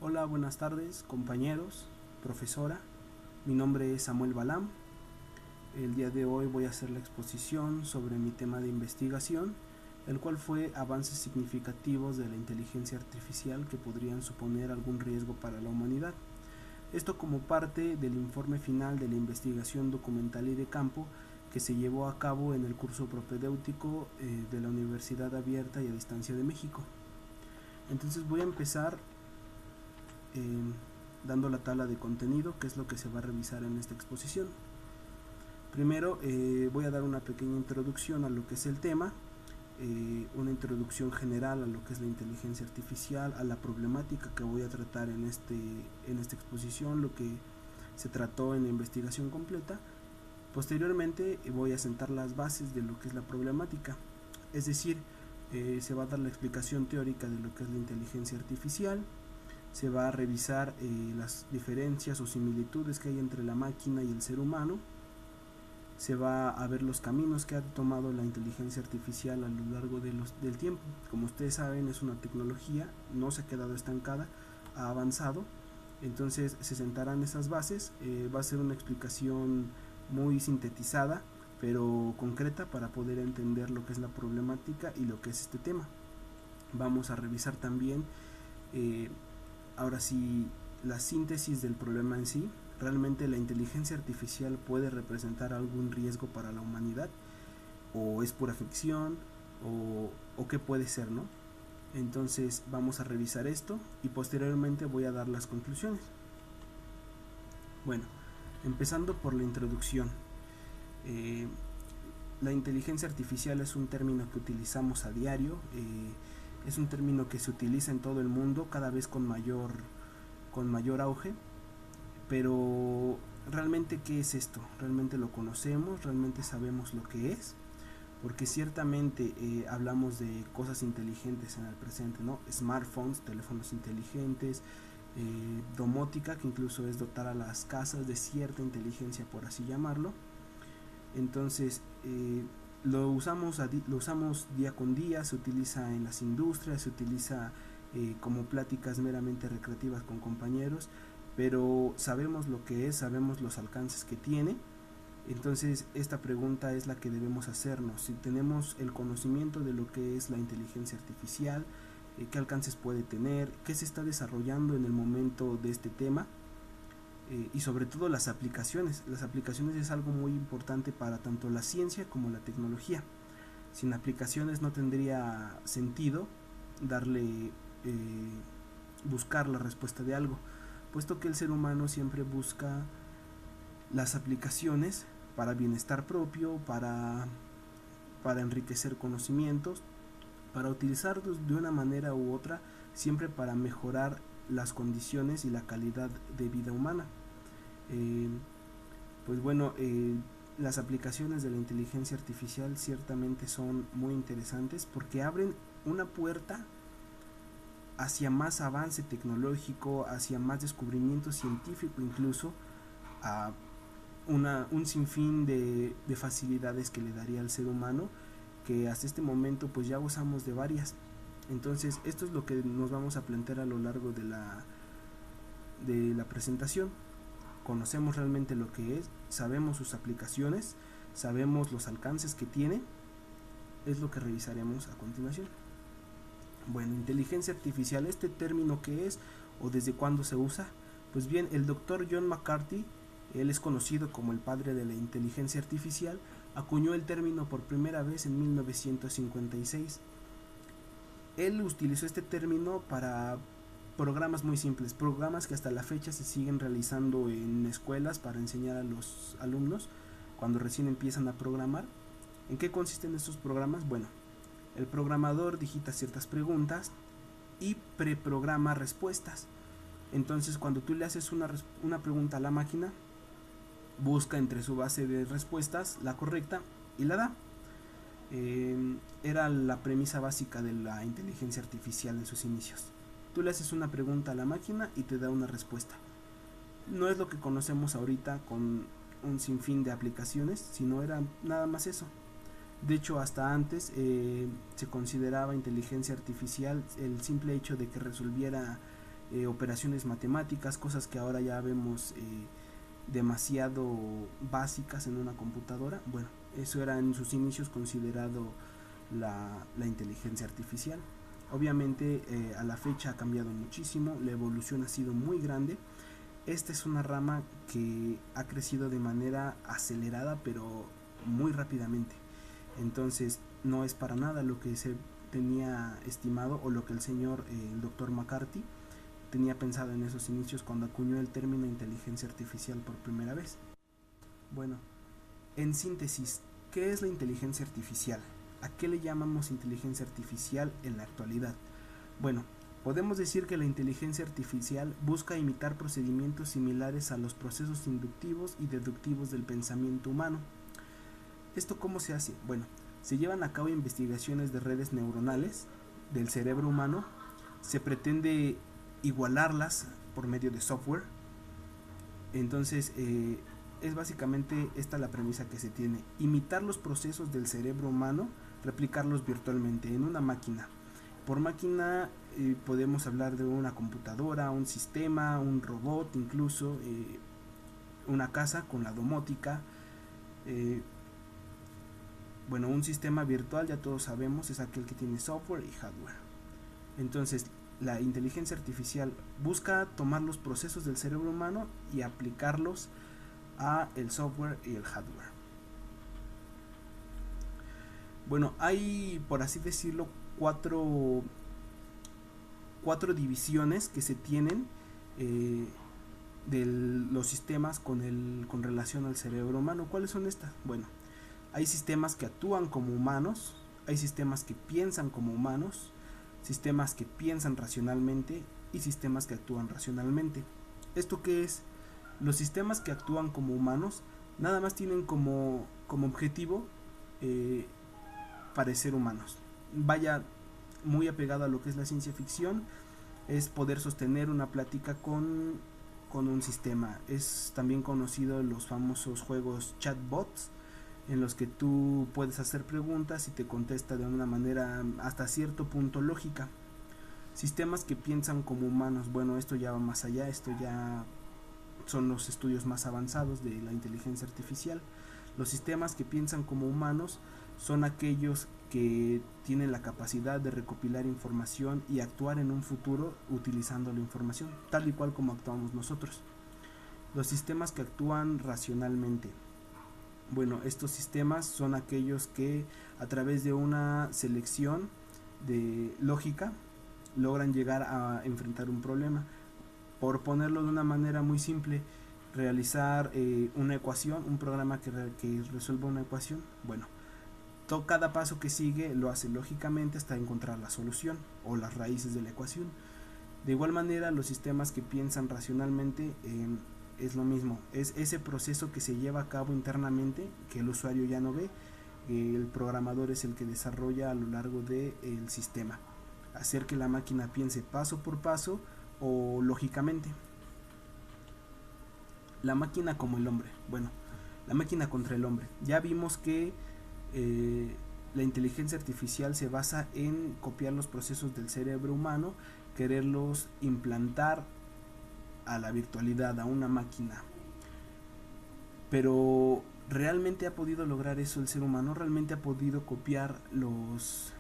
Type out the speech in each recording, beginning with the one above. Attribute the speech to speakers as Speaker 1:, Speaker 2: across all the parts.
Speaker 1: Hola, buenas tardes, compañeros, profesora. Mi nombre es Samuel Balam. El día de hoy voy a hacer la exposición sobre mi tema de investigación, el cual fue avances significativos de la inteligencia artificial que podrían suponer algún riesgo para la humanidad. Esto como parte del informe final de la investigación documental y de campo que se llevó a cabo en el curso propedéutico de la Universidad Abierta y a Distancia de México. Entonces voy a empezar eh, dando la tabla de contenido, que es lo que se va a revisar en esta exposición. Primero voy a dar una pequeña introducción a lo que es el tema, una introducción general a lo que es la inteligencia artificial, a la problemática que voy a tratar en esta exposición, lo que se trató en la investigación completa. Posteriormente voy a sentar las bases de lo que es la problemática, es decir, se va a dar la explicación teórica de lo que es la inteligencia artificial, se va a revisar las diferencias o similitudes que hay entre la máquina y el ser humano, se va a ver los caminos que ha tomado la inteligencia artificial a lo largo del tiempo. Como ustedes saben, es una tecnología, no se ha quedado estancada, ha avanzado, entonces se sentarán esas bases, va a ser una explicación muy sintetizada, pero concreta para poder entender lo que es la problemática y lo que es este tema. Vamos a revisar también ahora sí, la síntesis del problema en sí. ¿Realmente la inteligencia artificial puede representar algún riesgo para la humanidad? ¿O es pura ficción? ¿O qué puede ser, no? Entonces vamos a revisar esto y posteriormente voy a dar las conclusiones. Bueno, empezando por la introducción. La inteligencia artificial es un término que utilizamos a diario, es un término que se utiliza en todo el mundo cada vez con mayor auge, pero realmente ¿qué es esto? ¿Realmente lo conocemos? ¿Realmente sabemos lo que es? Porque ciertamente hablamos de cosas inteligentes en el presente, ¿no? Smartphones, teléfonos inteligentes, domótica, que incluso es dotar a las casas de cierta inteligencia, por así llamarlo. Entonces, lo usamos día con día, se utiliza en las industrias, se utiliza como pláticas meramente recreativas con compañeros, pero sabemos lo que es, sabemos los alcances que tiene. Entonces esta pregunta es la que debemos hacernos: si tenemos el conocimiento de lo que es la inteligencia artificial, qué alcances puede tener, qué se está desarrollando en el momento de este tema, y sobre todo las aplicaciones. Las aplicaciones es algo muy importante para tanto la ciencia como la tecnología. Sin aplicaciones no tendría sentido darle buscar la respuesta de algo, puesto que el ser humano siempre busca las aplicaciones para bienestar propio, para enriquecer conocimientos, para utilizarlos de una manera u otra, siempre para mejorar las condiciones y la calidad de vida humana. Eh, pues bueno, las aplicaciones de la inteligencia artificial ciertamente son muy interesantes porque abren una puerta hacia más avance tecnológico, hacia más descubrimiento científico, incluso a un sinfín de facilidades que le daría al ser humano, que hasta este momento pues ya gozamos de varias. Entonces esto es lo que nos vamos a plantear a lo largo de la presentación. Conocemos realmente lo que es, sabemos sus aplicaciones, sabemos los alcances que tiene, es lo que revisaremos a continuación. Bueno, inteligencia artificial, este término, ¿qué es o desde cuándo se usa? Pues bien, el doctor John McCarthy, él es conocido como el padre de la inteligencia artificial, acuñó el término por primera vez en 1956. Él utilizó este término para programas muy simples, programas que hasta la fecha se siguen realizando en escuelas para enseñar a los alumnos cuando recién empiezan a programar. ¿En qué consisten estos programas? Bueno, el programador digita ciertas preguntas y preprograma respuestas. Entonces, cuando tú le haces una pregunta a la máquina, busca entre su base de respuestas la correcta y la da. Era la premisa básica de la inteligencia artificial en sus inicios. Tú le haces una pregunta a la máquina y te da una respuesta. No es lo que conocemos ahorita con un sinfín de aplicaciones, sino era nada más eso. De hecho, hasta antes se consideraba inteligencia artificial el simple hecho de que resolviera operaciones matemáticas, cosas que ahora ya vemos demasiado básicas en una computadora. Bueno, eso era en sus inicios considerado la inteligencia artificial. Obviamente a la fecha ha cambiado muchísimo, la evolución ha sido muy grande. Esta es una rama que ha crecido de manera acelerada, pero muy rápidamente. Entonces no es para nada lo que se tenía estimado o lo que el doctor McCarthy tenía pensado en esos inicios cuando acuñó el término inteligencia artificial por primera vez. Bueno, en síntesis, ¿qué es la inteligencia artificial? ¿A qué le llamamos inteligencia artificial en la actualidad? Bueno, podemos decir que la inteligencia artificial busca imitar procedimientos similares a los procesos inductivos y deductivos del pensamiento humano. ¿Esto cómo se hace? Bueno, se llevan a cabo investigaciones de redes neuronales del cerebro humano, se pretende igualarlas por medio de software. Entonces es básicamente esta la premisa que se tiene: imitar los procesos del cerebro humano, replicarlos virtualmente en una máquina. Por máquina podemos hablar de una computadora, un sistema, un robot, incluso una casa con la domótica. Bueno, un sistema virtual, ya todos sabemos, es aquel que tiene software y hardware. Entonces la inteligencia artificial busca tomar los procesos del cerebro humano y aplicarlos a el software y el hardware. Bueno, hay, por así decirlo, cuatro divisiones que se tienen de los sistemas con relación al cerebro humano. ¿Cuáles son estas? Bueno, hay sistemas que actúan como humanos, hay sistemas que piensan como humanos, sistemas que piensan racionalmente y sistemas que actúan racionalmente. ¿Esto qué es? Los sistemas que actúan como humanos nada más tienen como objetivo parecer humanos. Vaya, muy apegado a lo que es la ciencia ficción, es poder sostener una plática con un sistema. Es también conocido los famosos juegos chatbots, en los que tú puedes hacer preguntas y te contesta de una manera hasta cierto punto lógica. Sistemas que piensan como humanos, bueno, esto ya va más allá, esto ya son los estudios más avanzados de la inteligencia artificial. Los sistemas que piensan como humanos son aquellos que tienen la capacidad de recopilar información y actuar en un futuro utilizando la información, tal y cual como actuamos nosotros. Los sistemas que actúan racionalmente. Bueno, estos sistemas son aquellos que a través de una selección de lógica logran llegar a enfrentar un problema. Por ponerlo de una manera muy simple, realizar una ecuación, un programa que resuelva una ecuación. Bueno, cada paso que sigue lo hace lógicamente hasta encontrar la solución o las raíces de la ecuación. De igual manera, los sistemas que piensan racionalmente es lo mismo, es ese proceso que se lleva a cabo internamente, que el usuario ya no ve, el programador es el que desarrolla a lo largo del sistema, hacer que la máquina piense paso por paso o lógicamente. La máquina como el hombre. Bueno, la máquina contra el hombre. Ya vimos que la inteligencia artificial se basa en copiar los procesos del cerebro humano, quererlos implantar a la virtualidad, a una máquina. Pero ¿realmente ha podido lograr eso el ser humano? ¿Realmente ha podido copiar los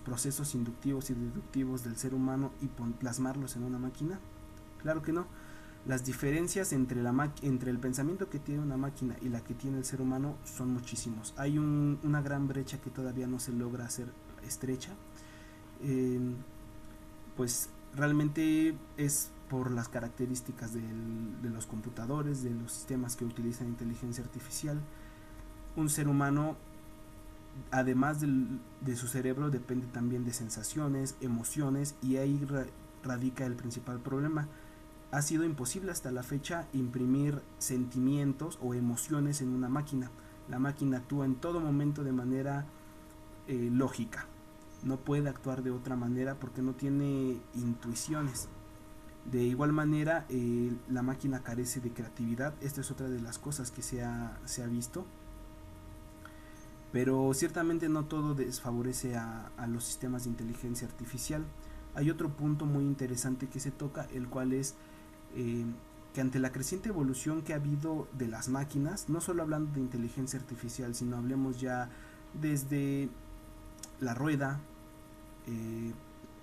Speaker 1: procesos inductivos y deductivos del ser humano y plasmarlos en una máquina? Claro que no. Las diferencias entre el pensamiento que tiene una máquina y la que tiene el ser humano son muchísimos. Hay una gran brecha que todavía no se logra hacer estrecha. Pues realmente es por las características de los computadores, de los sistemas que utilizan inteligencia artificial. Un ser humano, además de su cerebro, depende también de sensaciones, emociones, y ahí radica el principal problema. Ha sido imposible hasta la fecha imprimir sentimientos o emociones en una máquina. La máquina actúa en todo momento de manera lógica. No puede actuar de otra manera porque no tiene intuiciones. De igual manera, la máquina carece de creatividad. Esta es otra de las cosas que se ha visto. Pero ciertamente no todo desfavorece a los sistemas de inteligencia artificial. Hay otro punto muy interesante que se toca, el cual es que ante la creciente evolución que ha habido de las máquinas, no solo hablando de inteligencia artificial, sino hablemos ya desde la rueda, eh,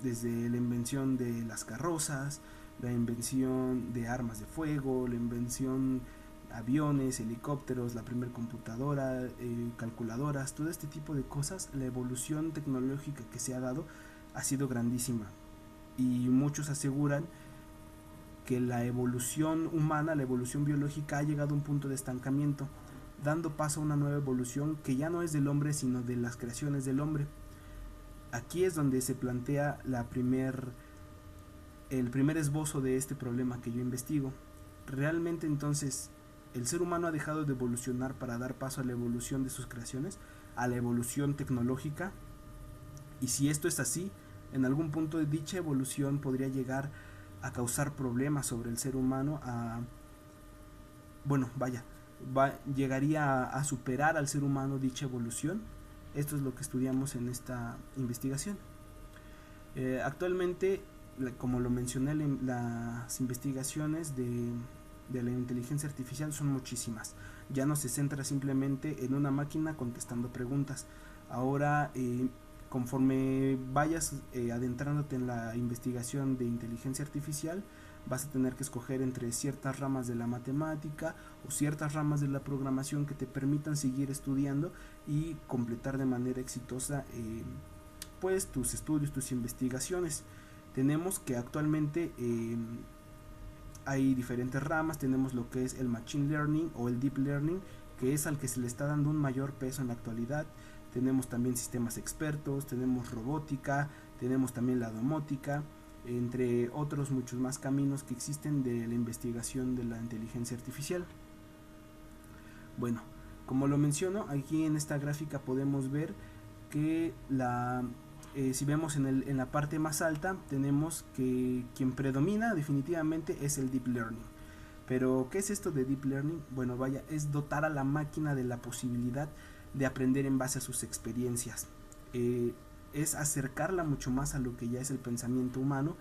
Speaker 1: desde la invención de las carrozas, la invención de armas de fuego, la invención de aviones, helicópteros, la primera computadora, calculadoras, todo este tipo de cosas, la evolución tecnológica que se ha dado ha sido grandísima. Y muchos aseguran que la evolución humana, la evolución biológica ha llegado a un punto de estancamiento, dando paso a una nueva evolución que ya no es del hombre, sino de las creaciones del hombre. Aquí es donde se plantea el primer esbozo de este problema que yo investigo. Realmente entonces el ser humano ha dejado de evolucionar para dar paso a la evolución de sus creaciones, a la evolución tecnológica, y si esto es así, en algún punto de dicha evolución podría llegar a causar problemas sobre el ser humano, bueno, vaya, llegaría a superar al ser humano dicha evolución. Esto es lo que estudiamos en esta investigación. Actualmente, como lo mencioné, las investigaciones de la inteligencia artificial son muchísimas. Ya no se centra simplemente en una máquina contestando preguntas. Ahora, conforme vayas adentrándote en la investigación de inteligencia artificial, vas a tener que escoger entre ciertas ramas de la matemática o ciertas ramas de la programación que te permitan seguir estudiando y completar de manera exitosa pues tus estudios, tus investigaciones. Tenemos que actualmente hay diferentes ramas. Tenemos lo que es el machine learning o el deep learning, que es al que se le está dando un mayor peso en la actualidad. Tenemos también sistemas expertos, tenemos robótica, tenemos también la domótica, entre otros muchos más caminos que existen de la investigación de la inteligencia artificial. Bueno, como lo menciono, aquí en esta gráfica podemos ver que si vemos en la parte más alta, tenemos que quien predomina definitivamente es el deep learning. Pero, ¿qué es esto de deep learning? Bueno, vaya, es dotar a la máquina de la posibilidad de aprender en base a sus experiencias. Es acercarla mucho más a lo que ya es el pensamiento humano.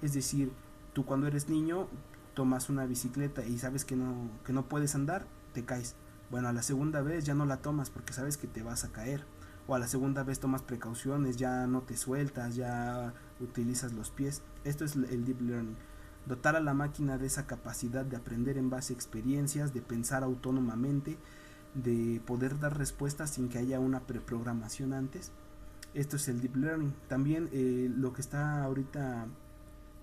Speaker 1: Es decir, tú cuando eres niño tomas una bicicleta y sabes que no puedes andar, te caes. Bueno, a la segunda vez ya no la tomas porque sabes que te vas a caer. O a la segunda vez tomas precauciones, ya no te sueltas, ya utilizas los pies. Esto es el deep learning. Dotar a la máquina de esa capacidad de aprender en base a experiencias, de pensar autónomamente, de poder dar respuestas sin que haya una preprogramación antes. Esto es el deep learning. También lo que está ahorita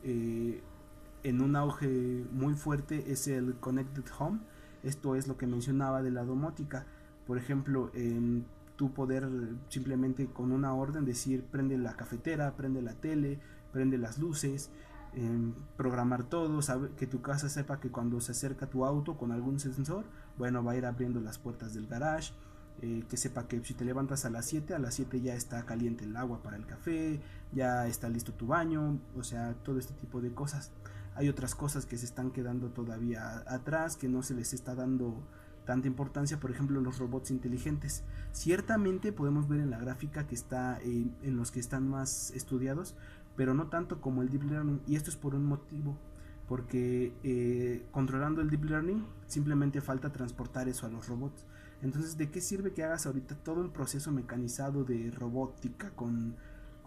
Speaker 1: en un auge muy fuerte es el connected home. Esto es lo que mencionaba de la domótica. Por ejemplo, tú poder simplemente con una orden decir prende la cafetera, prende la tele, prende las luces, programar todo, que tu casa sepa que cuando se acerca tu auto con algún sensor, bueno, va a ir abriendo las puertas del garage, que sepa que si te levantas a las 7 ya está caliente el agua para el café, ya está listo tu baño, o sea, todo este tipo de cosas. Hay otras cosas que se están quedando todavía atrás, que no se les está dando tanta importancia, por ejemplo los robots inteligentes. Ciertamente podemos ver en la gráfica que está en los que están más estudiados, pero no tanto como el deep learning, y esto es por un motivo, porque controlando el deep learning simplemente falta transportar eso a los robots. Entonces, ¿de qué sirve que hagas ahorita todo un proceso mecanizado de robótica con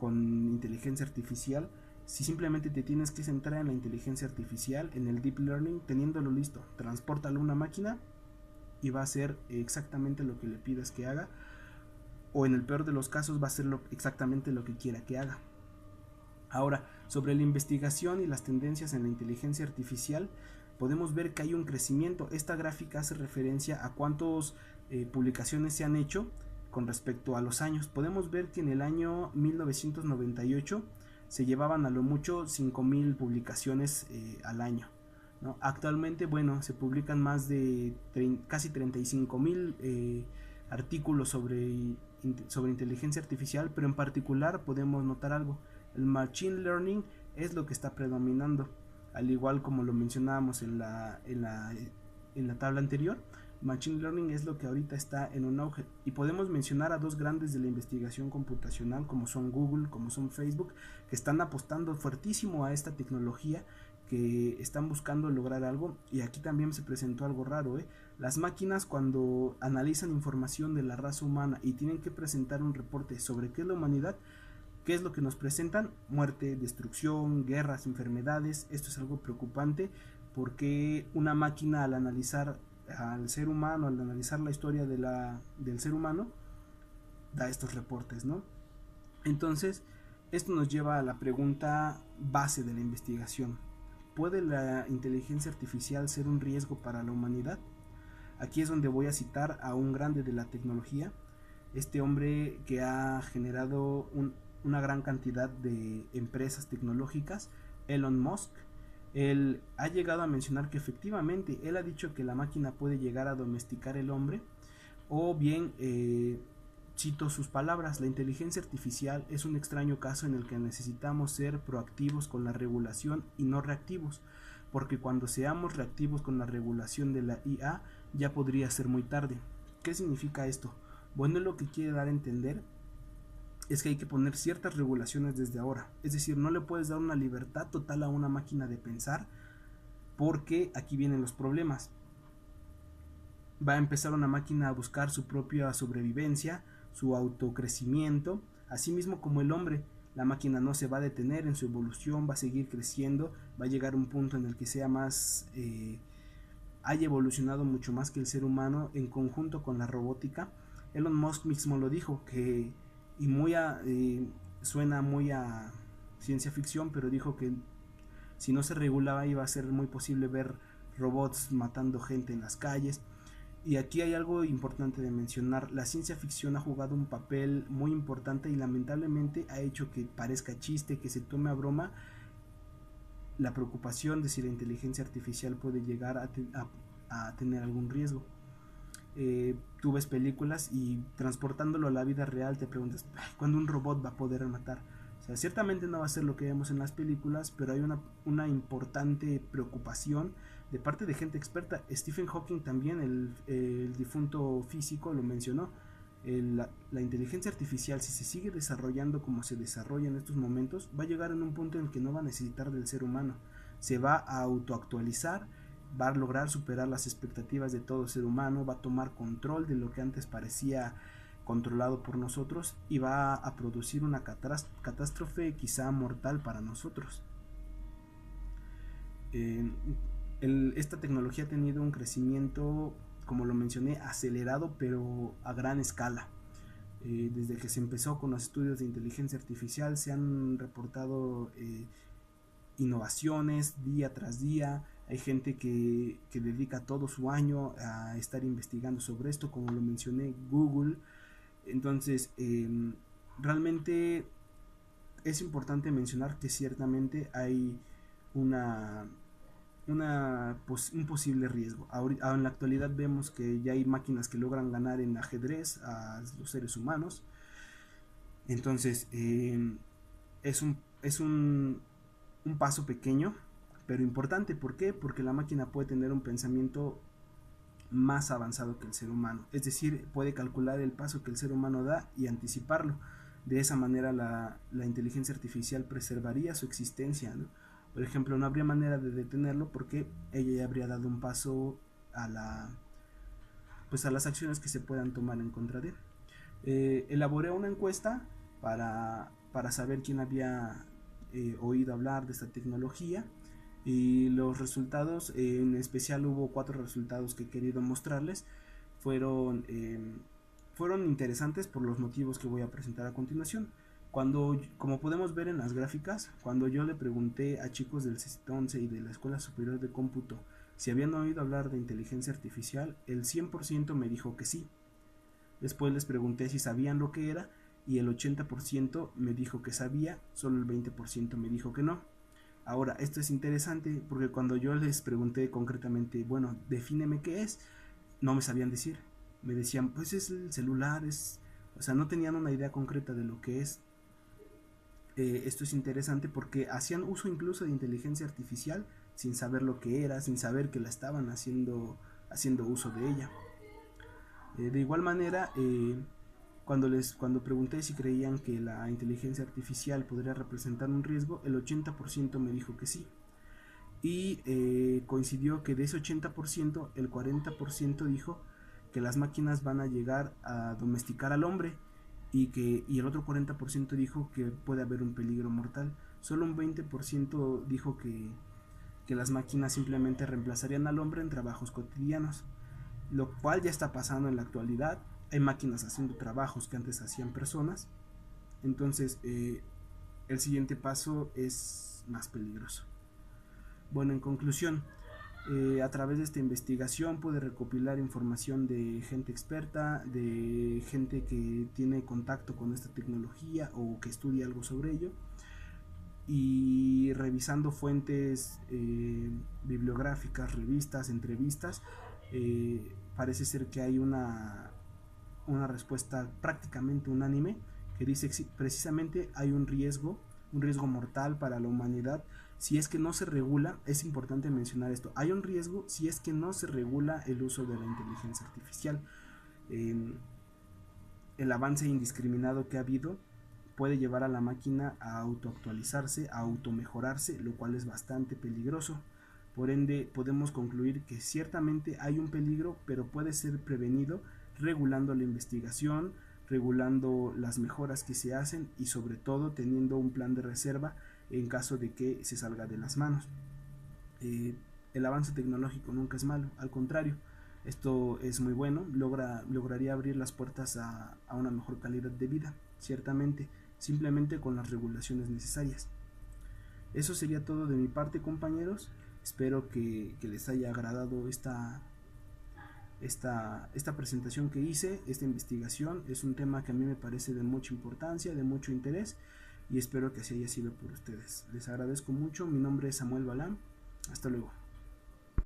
Speaker 1: inteligencia artificial si simplemente te tienes que centrar en la inteligencia artificial, en el deep learning, teniéndolo listo? Transpórtalo a una máquina y va a hacer exactamente lo que le pidas que haga, o en el peor de los casos va a hacer exactamente lo que quiera que haga. Ahora, sobre la investigación y las tendencias en la inteligencia artificial, podemos ver que hay un crecimiento. Esta gráfica hace referencia a cuántas publicaciones se han hecho con respecto a los años. Podemos ver que en el año 1998 se llevaban a lo mucho 5,000 publicaciones al año, ¿no? Actualmente, bueno, se publican más de casi 35,000 artículos sobre inteligencia artificial, pero en particular podemos notar algo. El machine learning es lo que está predominando, al igual como lo mencionábamos en la tabla anterior. Machine Learning es lo que ahorita está en un auge, y podemos mencionar a dos grandes de la investigación computacional como son Google, como son Facebook, que están apostando fuertísimo a esta tecnología, que están buscando lograr algo. Y aquí también se presentó algo raro, ¿eh? Las máquinas, cuando analizan información de la raza humana y tienen que presentar un reporte sobre qué es la humanidad, ¿qué es lo que nos presentan? Muerte, destrucción, guerras, enfermedades. Esto es algo preocupante, porque una máquina, al analizar al ser humano, al analizar la historia del ser humano, da estos reportes, ¿no? Entonces, esto nos lleva a la pregunta base de la investigación. ¿Puede la inteligencia artificial ser un riesgo para la humanidad? Aquí es donde voy a citar a un grande de la tecnología, este hombre que ha generado una gran cantidad de empresas tecnológicas, Elon Musk. Él ha llegado a mencionar que efectivamente él ha dicho que la máquina puede llegar a domesticar el hombre, o bien, cito sus palabras: la inteligencia artificial es un extraño caso en el que necesitamos ser proactivos con la regulación y no reactivos, porque cuando seamos reactivos con la regulación de la IA ya podría ser muy tarde. ¿Qué significa esto? Bueno, lo que quiere dar a entender es que hay que poner ciertas regulaciones desde ahora. Es decir, no le puedes dar una libertad total a una máquina de pensar, porque aquí vienen los problemas. Va a empezar una máquina a buscar su propia sobrevivencia, su autocrecimiento, así mismo como el hombre. La máquina no se va a detener en su evolución, va a seguir creciendo, va a llegar a un punto en el que sea más, haya evolucionado mucho más que el ser humano en conjunto con la robótica. Elon Musk mismo lo dijo, que, y suena muy a ciencia ficción, pero dijo que si no se regulaba iba a ser muy posible ver robots matando gente en las calles. Y aquí hay algo importante de mencionar: la ciencia ficción ha jugado un papel muy importante y lamentablemente ha hecho que parezca chiste, que se tome a broma la preocupación de si la inteligencia artificial puede llegar a tener algún riesgo. Tú ves películas y, transportándolo a la vida real, te preguntas: ¿cuándo un robot va a poder matar? O sea, ciertamente no va a ser lo que vemos en las películas, pero hay una importante preocupación de parte de gente experta. Stephen Hawking también, el difunto físico, lo mencionó. La inteligencia artificial, si se sigue desarrollando como se desarrolla en estos momentos, va a llegar en un punto en el que no va a necesitar del ser humano. Se va a autoactualizar, va a lograr superar las expectativas de todo ser humano, va a tomar control de lo que antes parecía controlado por nosotros, y va a producir una catástrofe quizá mortal para nosotros. Esta tecnología ha tenido un crecimiento, como lo mencioné, acelerado, pero a gran escala. Desde que se empezó con los estudios de inteligencia artificial se han reportado innovaciones día tras día. Hay gente que dedica todo su año a estar investigando sobre esto, como lo mencioné, Google. Entonces, realmente es importante mencionar que ciertamente hay una un posible riesgo. Ahora, en la actualidad vemos que ya hay máquinas que logran ganar en ajedrez a los seres humanos. Entonces, es un paso pequeño, pero importante. ¿Por qué? Porque la máquina puede tener un pensamiento más avanzado que el ser humano. Es decir, puede calcular el paso que el ser humano da y anticiparlo. De esa manera la inteligencia artificial preservaría su existencia, ¿no? Por ejemplo, no habría manera de detenerlo, porque ella ya habría dado un paso pues a las acciones que se puedan tomar en contra de él. Elaboré una encuesta para saber quién había oído hablar de esta tecnología, y los resultados, en especial hubo 4 resultados que he querido mostrarles. Fueron interesantes por los motivos que voy a presentar a continuación. Como podemos ver en las gráficas, cuando yo le pregunté a chicos del CECIT-11 y de la Escuela Superior de Cómputo si habían oído hablar de inteligencia artificial, el 100% me dijo que sí. Después les pregunté si sabían lo que era, y el 80% me dijo que sabía, solo el 20% me dijo que no. Ahora, esto es interesante porque cuando yo les pregunté concretamente, bueno, defíneme qué es, no me sabían decir. Me decían, pues es el celular, o sea, no tenían una idea concreta de lo que es. Esto es interesante porque hacían uso incluso de inteligencia artificial sin saber lo que era, sin saber que la estaban haciendo uso de ella. De igual manera, cuando pregunté si creían que la inteligencia artificial podría representar un riesgo, el 80% me dijo que sí. Y coincidió que de ese 80%, el 40% dijo que las máquinas van a llegar a domesticar al hombre y el otro 40% dijo que puede haber un peligro mortal. Solo un 20% dijo que las máquinas simplemente reemplazarían al hombre en trabajos cotidianos, lo cual ya está pasando en la actualidad. Hay máquinas haciendo trabajos que antes hacían personas. Entonces, el siguiente paso es más peligroso. Bueno, en conclusión, a través de esta investigación pude recopilar información de gente experta, de gente que tiene contacto con esta tecnología o que estudia algo sobre ello, y revisando fuentes bibliográficas, revistas, entrevistas, parece ser que hay una respuesta prácticamente unánime que dice que precisamente hay un riesgo mortal para la humanidad si es que no se regula. Es importante mencionar esto: hay un riesgo si es que no se regula el uso de la inteligencia artificial. El avance indiscriminado que ha habido puede llevar a la máquina a autoactualizarse, a automejorarse, lo cual es bastante peligroso. Por ende, podemos concluir que ciertamente hay un peligro, pero puede ser prevenido regulando la investigación, regulando las mejoras que se hacen y sobre todo teniendo un plan de reserva en caso de que se salga de las manos. El avance tecnológico nunca es malo, al contrario, esto es muy bueno, lograría abrir las puertas a una mejor calidad de vida, ciertamente, simplemente con las regulaciones necesarias. Eso sería todo de mi parte, compañeros. Espero que les haya agradado esta presentación que hice. Esta investigación es un tema que a mí me parece de mucha importancia, de mucho interés, y espero que así haya sido por ustedes. Les agradezco mucho. Mi nombre es Samuel Balam. Hasta luego.